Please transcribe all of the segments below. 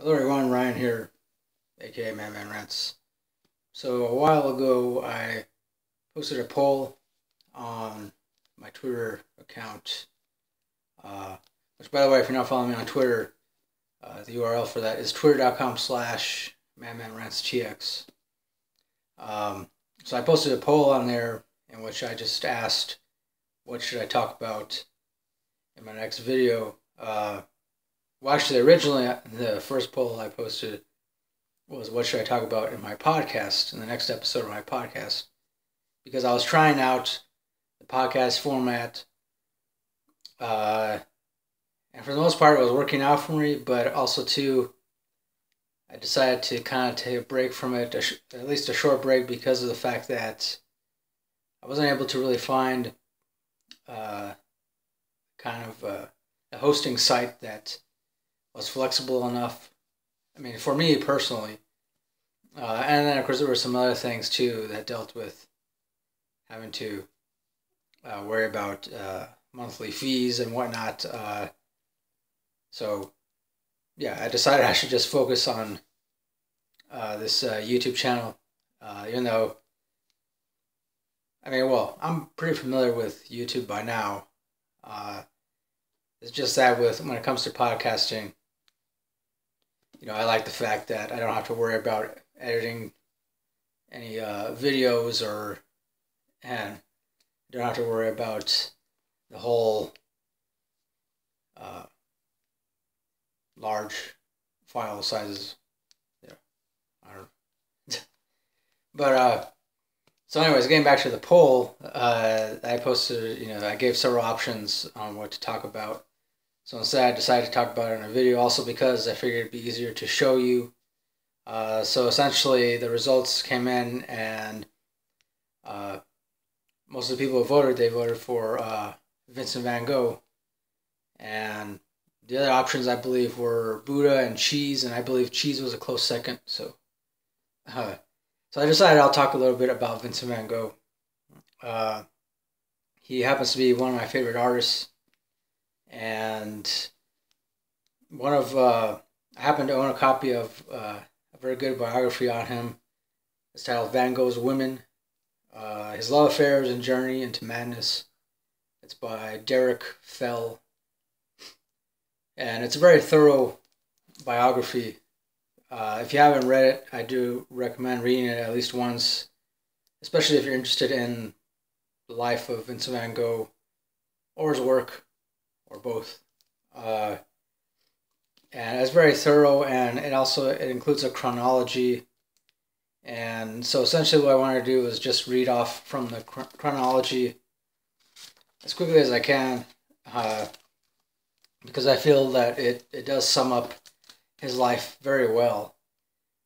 Hello everyone, Ryan here, aka Madman Rants. So a while ago I posted a poll on my Twitter account, which by the way, if you're not following me on Twitter, the URL for that is twitter.com/MadmanRantsTX. So I posted a poll on there in which I just asked, what should I talk about in my next video? Well, actually, originally, the first poll I posted was what should I talk about in my podcast, in the next episode of my podcast, because I was trying out the podcast format, and for the most part, it was working out for me, but also, too, I decided to kind of take a break from it, at least a short break, because of the fact that I wasn't able to really find a hosting site that was flexible enough. I mean, for me personally. And then, of course, there were some other things, too, that dealt with having to worry about monthly fees and whatnot. So, yeah, I decided I should just focus on this YouTube channel, even though, I mean, well, I'm pretty familiar with YouTube by now. It's just that when it comes to podcasting, I like the fact that I don't have to worry about editing any videos and don't have to worry about the whole large file sizes. Yeah, I don't know. But so anyways, getting back to the poll, I posted, I gave several options on what to talk about. So instead, I decided to talk about it in a video, also because I figured it'd be easier to show you. So essentially, the results came in, and most of the people who voted, they voted for Vincent Van Gogh. And the other options, I believe, were Buddha and cheese, and I believe cheese was a close second. So I decided I'll talk a little bit about Vincent Van Gogh. He happens to be one of my favorite artists. And I happen to own a copy of a very good biography on him. It's titled Van Gogh's Women, His Love Affairs and Journey into Madness. It's by Derek Fell. And it's a very thorough biography. If you haven't read it, I do recommend reading it at least once, especially if you're interested in the life of Vincent Van Gogh or his work, or both. And it's very thorough, and it includes a chronology. And so essentially what I want to do is just read off from the chronology as quickly as I can, because I feel that it does sum up his life very well.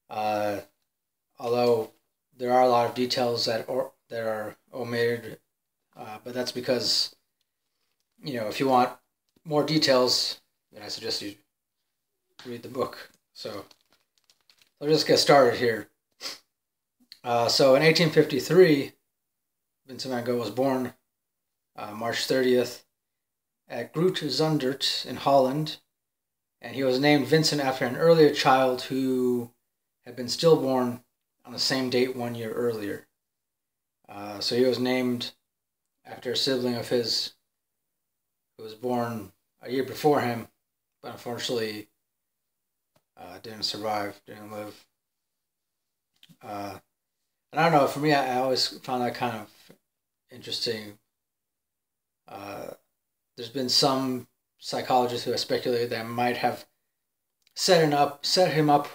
Although there are a lot of details that are omitted, but that's because, if you want more details, then I suggest you read the book. So let's just get started here. So in 1853, Vincent van Gogh was born March 30th at Groot Zundert in Holland, and he was named Vincent after an earlier child who had been stillborn on the same date 1 year earlier. So he was named after a sibling of his who was born a year before him, but unfortunately didn't survive, didn't live. And I don't know, for me, I always found that kind of interesting. There's been some psychologists who have speculated that might have set him up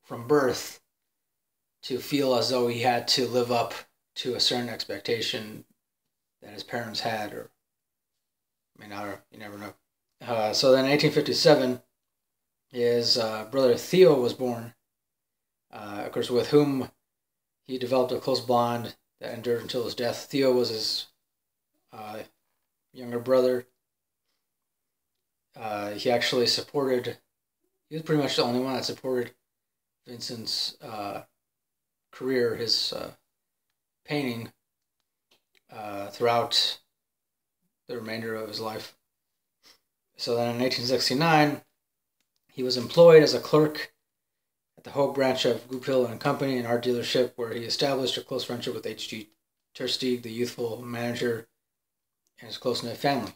from birth to feel as though he had to live up to a certain expectation that his parents had, or you never know. So then in 1857, his brother Theo was born, of course, with whom he developed a close bond that endured until his death. Theo was his younger brother. He was pretty much the only one that supported Vincent's career, his painting, throughout the remainder of his life. So then in 1869, He was employed as a clerk at the Hogue branch of Goupil and Company, an art dealership, where he established a close friendship with H.G. Tersteeg, the youthful manager, and his close-knit family.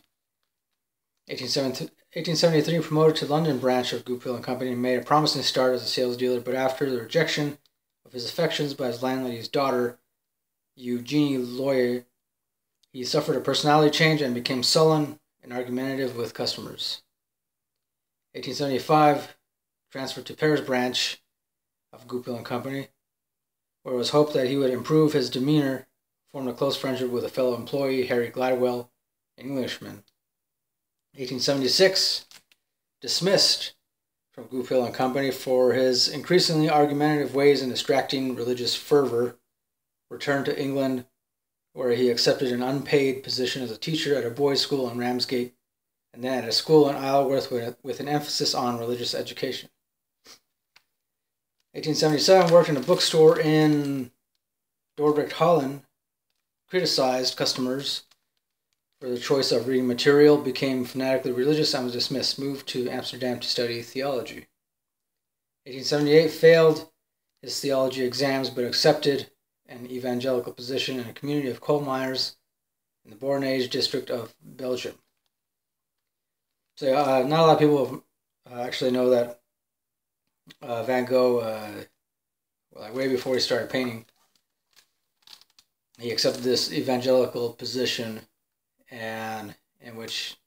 1873, promoted to London branch of Goupil and Company, made a promising start as a sales dealer, but after the rejection of his affections by his landlady's daughter, Eugenie Loyer, he suffered a personality change and became sullen and argumentative with customers. 1875, transferred to Paris branch of Goupil and Company, where it was hoped that he would improve his demeanor, formed a close friendship with a fellow employee, Harry Gladwell, an Englishman. 1876, dismissed from Goupil and Company for his increasingly argumentative ways and distracting religious fervor, returned to England, where he accepted an unpaid position as a teacher at a boys' school in Ramsgate, and then at a school in Isleworth with an emphasis on religious education. 1877, worked in a bookstore in Dordrecht, Holland, criticized customers for the choice of reading material, became fanatically religious, and was dismissed. Moved to Amsterdam to study theology. 1878, failed his theology exams, but accepted an evangelical position in a community of coal miners in the Bornage district of Belgium. So not a lot of people actually know that Van Gogh, way before he started painting, he accepted this evangelical position, and in which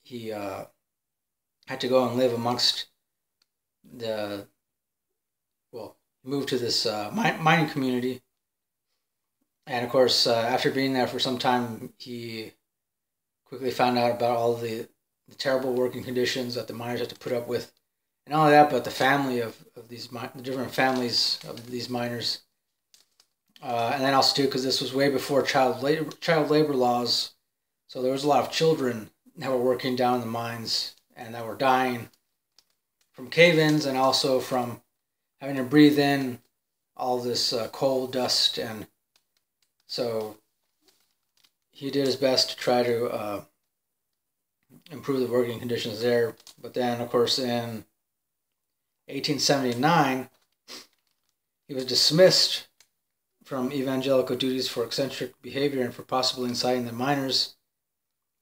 he had to go and live amongst moved to this mining community. And of course, after being there for some time, he quickly found out about all the terrible working conditions that the miners had to put up with. And not only that, but the family of these the different families of these miners. And then also too, because this was way before child labor laws, so there was a lot of children that were working down in the mines and that were dying from cave-ins and also from having to breathe in all this coal dust. And so he did his best to try to improve the working conditions there. But then, of course, in 1879, he was dismissed from evangelical duties for eccentric behavior and for possibly inciting the miners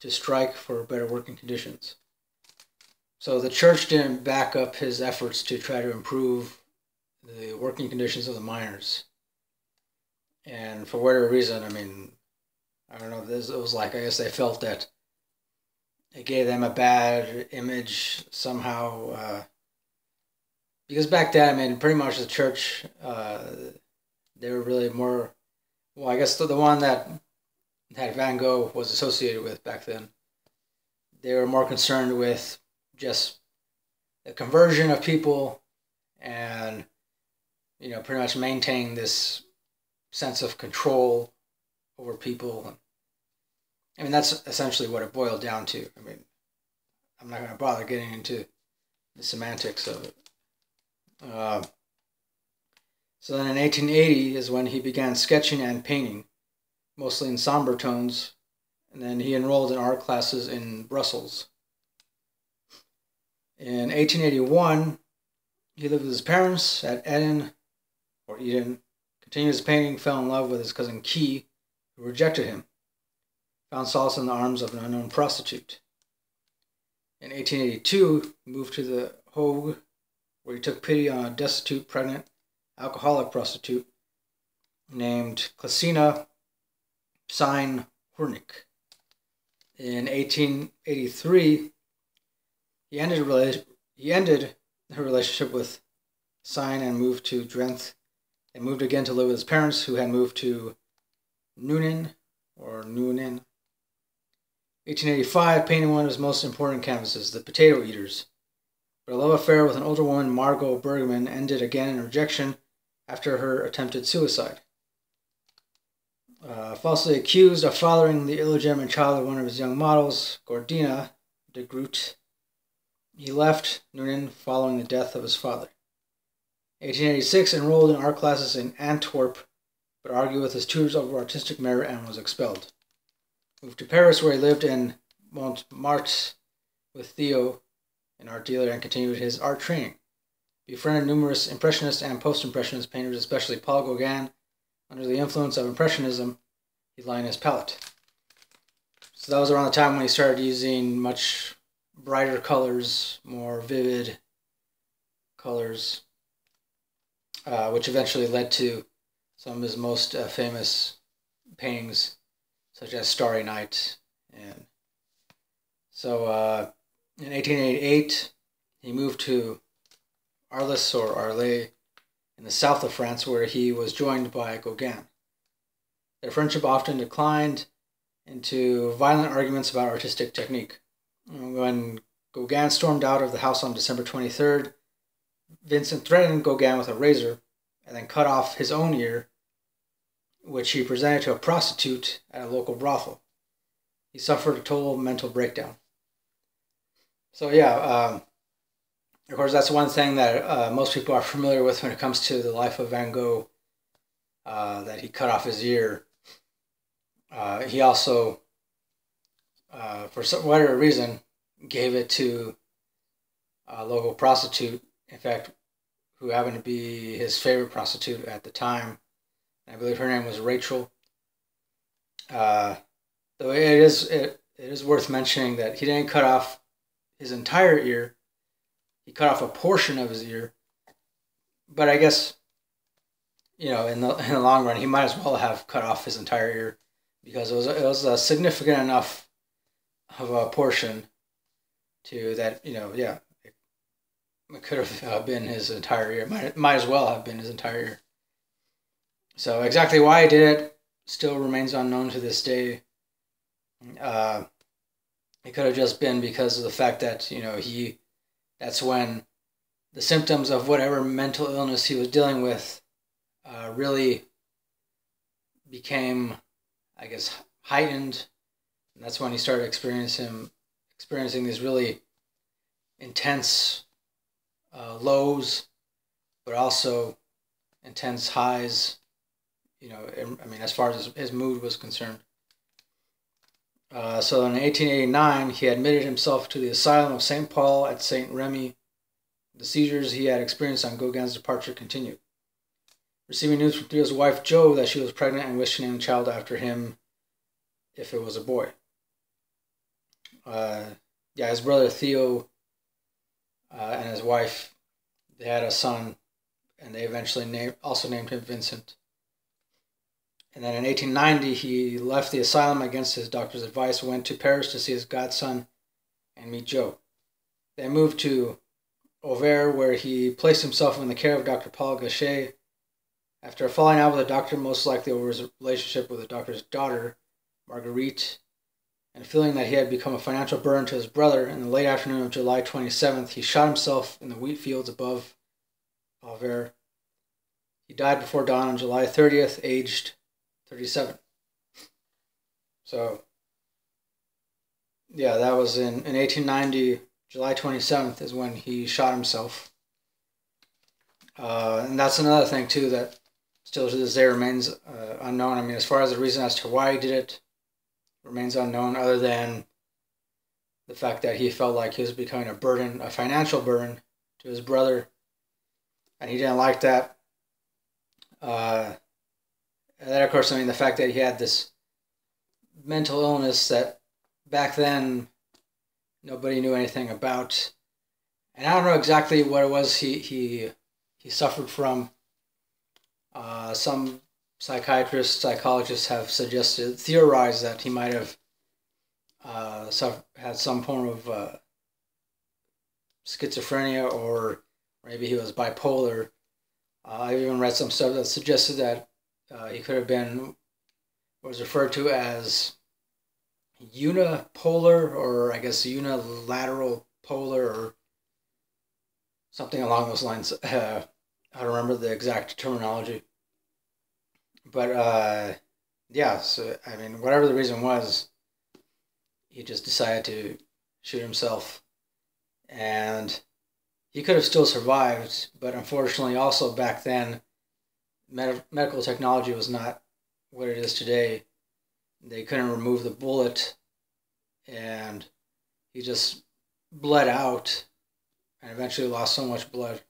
to strike for better working conditions. So the church didn't back up his efforts to try to improve the working conditions of the miners. And for whatever reason, I mean, I don't know, it was like, I guess they felt that it gave them a bad image somehow. Because back then, I mean, pretty much the church, they were really more, well, I guess the one that Van Gogh was associated with back then, they were more concerned with just the conversion of people and, you know, pretty much maintaining this sense of control over people. I mean, that's essentially what it boiled down to. I mean, I'm not going to bother getting into the semantics of it. So then in 1880 is when he began sketching and painting, mostly in somber tones, and then he enrolled in art classes in Brussels. In 1881, he lived with his parents at Eden, continued his painting, fell in love with his cousin Key, who rejected him, found solace in the arms of an unknown prostitute. In 1882, he moved to the Hogue, where he took pity on a destitute, pregnant, alcoholic prostitute named Klasina Psine-Hornick. In 1883, he ended her relationship with Sine and moved to Drenthe, and moved again to live with his parents, who had moved to Noonan. 1885, painting one of his most important canvases, The Potato Eaters. But a love affair with an older woman, Margot Bergman, ended again in rejection after her attempted suicide. Falsely accused of fathering the illegitimate child of one of his young models, Gordina de Groot, he left Noonan following the death of his father. 1886, enrolled in art classes in Antwerp, but argued with his tutors over artistic merit and was expelled. Moved to Paris, where he lived in Montmartre with Theo, an art dealer, and continued his art training. Befriended numerous Impressionist and Post-Impressionist painters, especially Paul Gauguin. Under the influence of Impressionism, he lined his palette. So that was around the time when he started using much brighter colors, more vivid colors, which eventually led to some of his most famous paintings, such as Starry Night. And so in 1888, he moved to Arles or Arles in the south of France, where he was joined by Gauguin. Their friendship often declined into violent arguments about artistic technique. When Gauguin stormed out of the house on December 23rd, Vincent threatened Gauguin with a razor and then cut off his own ear, which he presented to a prostitute at a local brothel. He suffered a total mental breakdown. So yeah, of course, that's one thing that most people are familiar with when it comes to the life of Van Gogh, that he cut off his ear. He also, for whatever reason, gave it to a local prostitute, in fact, who happened to be his favorite prostitute at the time. I believe her name was Rachel. Though it is worth mentioning that he didn't cut off his entire ear. He cut off a portion of his ear. But I guess, in the long run, he might as well have cut off his entire ear, because it was a significant enough of a portion to that, it could have been his entire ear. Might as well have been his entire ear. So exactly why he did it still remains unknown to this day. It could have just been because of the fact that, that's when the symptoms of whatever mental illness he was dealing with really became, I guess, heightened. And that's when he started experiencing these really intense lows, but also intense highs, as far as his mood was concerned. So in 1889, he admitted himself to the asylum of St. Paul at St. Remy. The seizures he had experienced on Gauguin's departure continued. Receiving news from Theo's wife, Jo, that she was pregnant and wished to name the child after him if it was a boy. His brother Theo and his wife, they had a son, and they eventually also named him Vincent. And then in 1890, he left the asylum against his doctor's advice, went to Paris to see his godson and meet Jo. They moved to Auvers, where he placed himself in the care of Dr. Paul Gachet. After a falling out with the doctor, most likely over his relationship with the doctor's daughter, Marguerite, and feeling that he had become a financial burden to his brother, in the late afternoon of July 27th, he shot himself in the wheat fields above Auvers. He died before dawn on July 30th, aged 37. So, that was in 1890, July 27th is when he shot himself. And that's another thing, too, that still to this day remains unknown. As far as the reason as to why he did it, remains unknown, other than the fact that he felt like he was becoming a financial burden to his brother, and he didn't like that. And then, of course, the fact that he had this mental illness that back then nobody knew anything about. And I don't know exactly what it was he suffered from. Some psychiatrists, psychologists have theorized that he might have had some form of schizophrenia, or maybe he was bipolar. I've even read some stuff that suggested that he could have been what was referred to as unipolar, or I guess unilateral polar, or something along those lines. I don't remember the exact terminology. But, so, whatever the reason was, he just decided to shoot himself. And he could have still survived, but unfortunately also back then, medical technology was not what it is today. They couldn't remove the bullet, and he just bled out and eventually lost so much blood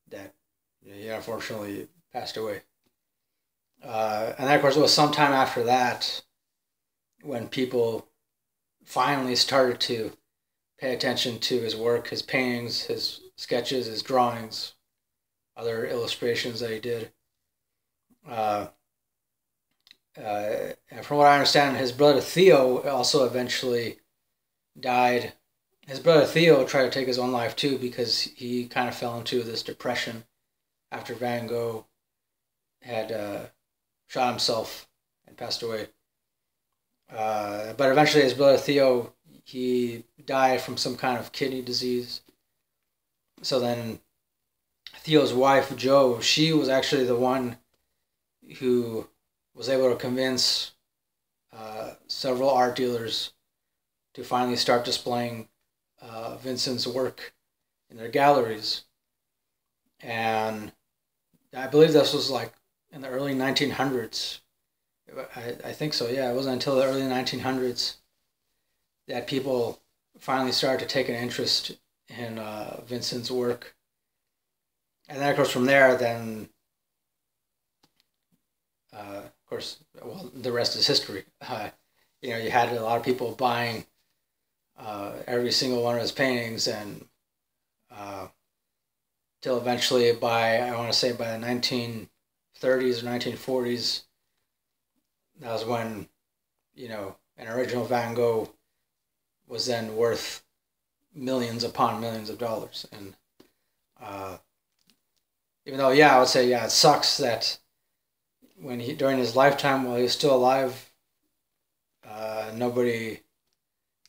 that he unfortunately passed away. And then, of course, it was sometime after that when people finally started to pay attention to his work, his paintings, his sketches, his drawings, other illustrations that he did. And from what I understand, his brother Theo also eventually died. His brother Theo tried to take his own life too because he kind of fell into this depression after Van Gogh had shot himself and passed away. But eventually his brother Theo, he died from some kind of kidney disease. So then Theo's wife, Jo, she was actually the one who was able to convince several art dealers to finally start displaying Vincent's work in their galleries. And I believe this was like in the early 1900s. I think so, yeah. It wasn't until the early 1900s that people finally started to take an interest in Vincent's work. And then, of course, from there, then, of course, well, the rest is history. You had a lot of people buying every single one of his paintings, and till eventually I want to say by the 1930s or 1940s, that was when, an original Van Gogh was then worth millions upon millions of dollars. And even though, I would say, it sucks that during his lifetime, while he was still alive, nobody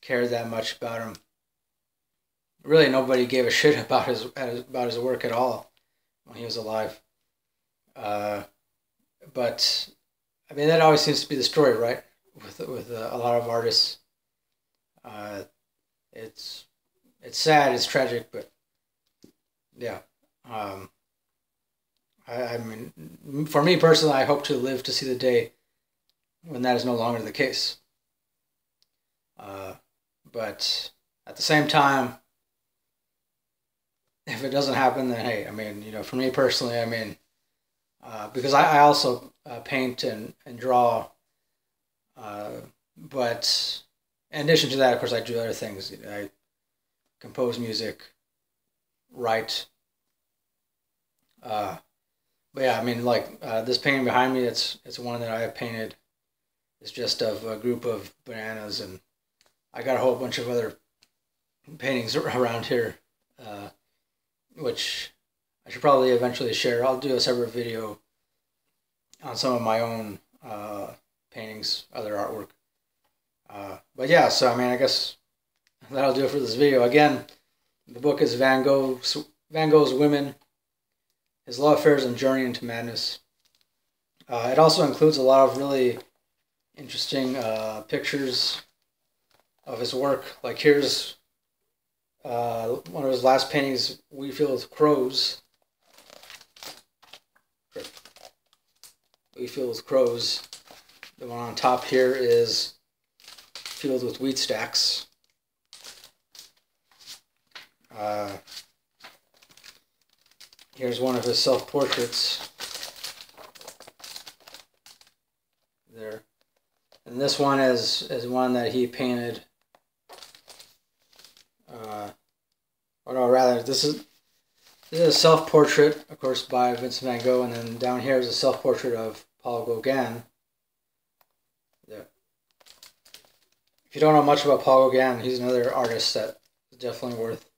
cared that much about him. Really, nobody gave a shit about his work at all when he was alive. But I mean, that always seems to be the story, right? With a lot of artists, it's sad, it's tragic, but yeah. I mean, for me personally, I hope to live to see the day when that is no longer the case. But at the same time, if it doesn't happen, then hey, I mean, for me personally, I mean, because I also paint and draw, but in addition to that, of course, I do other things. I compose music, write. But yeah, I mean, like this painting behind me, it's one that I have painted. It's just of a group of bananas, and I got a whole bunch of other paintings around here, which I should probably eventually share. I'll do a separate video on some of my own paintings, other artwork. But yeah, so I mean, I guess that'll do it for this video. Again, the book is Van Gogh's Women, His Love Affairs and Journey into Madness. It also includes a lot of really interesting pictures of his work. Like here's one of his last paintings, We Feel with Crows. We Feel with Crows. The one on top here is Field with Wheat Stacks. Here's one of his self-portraits. There. And this one is one that he painted. Or no, rather, this is a self-portrait, of course, by Vincent Van Gogh, and then down here is a self-portrait of Paul Gauguin. There. If you don't know much about Paul Gauguin, he's another artist that is definitely worth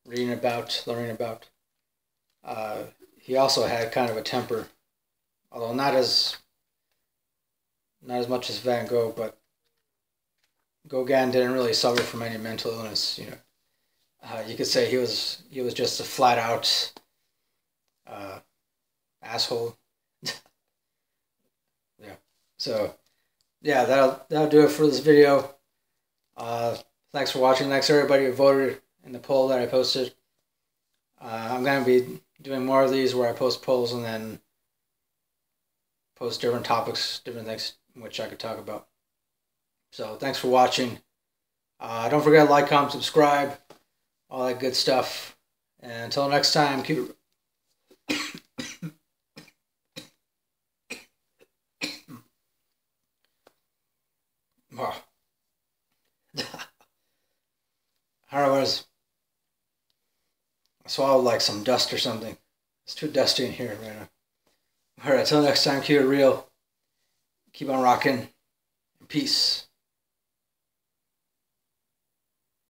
reading about, learning about. He also had kind of a temper, although not as much as Van Gogh, but Gauguin didn't really suffer from any mental illness. You could say he was just a flat out asshole. Yeah. So yeah, that'll do it for this video. Thanks for watching. Thanks to everybody who voted in the poll that I posted. I'm gonna be doing more of these where I post polls and then post different topics, different things which I could talk about. So thanks for watching. Don't forget to like, comment, subscribe. all that good stuff. And until next time, keep oh. I don't know, I swallowed like some dust or something. It's too dusty in here right now. Alright, until next time, keep it real. Keep on rocking. Peace.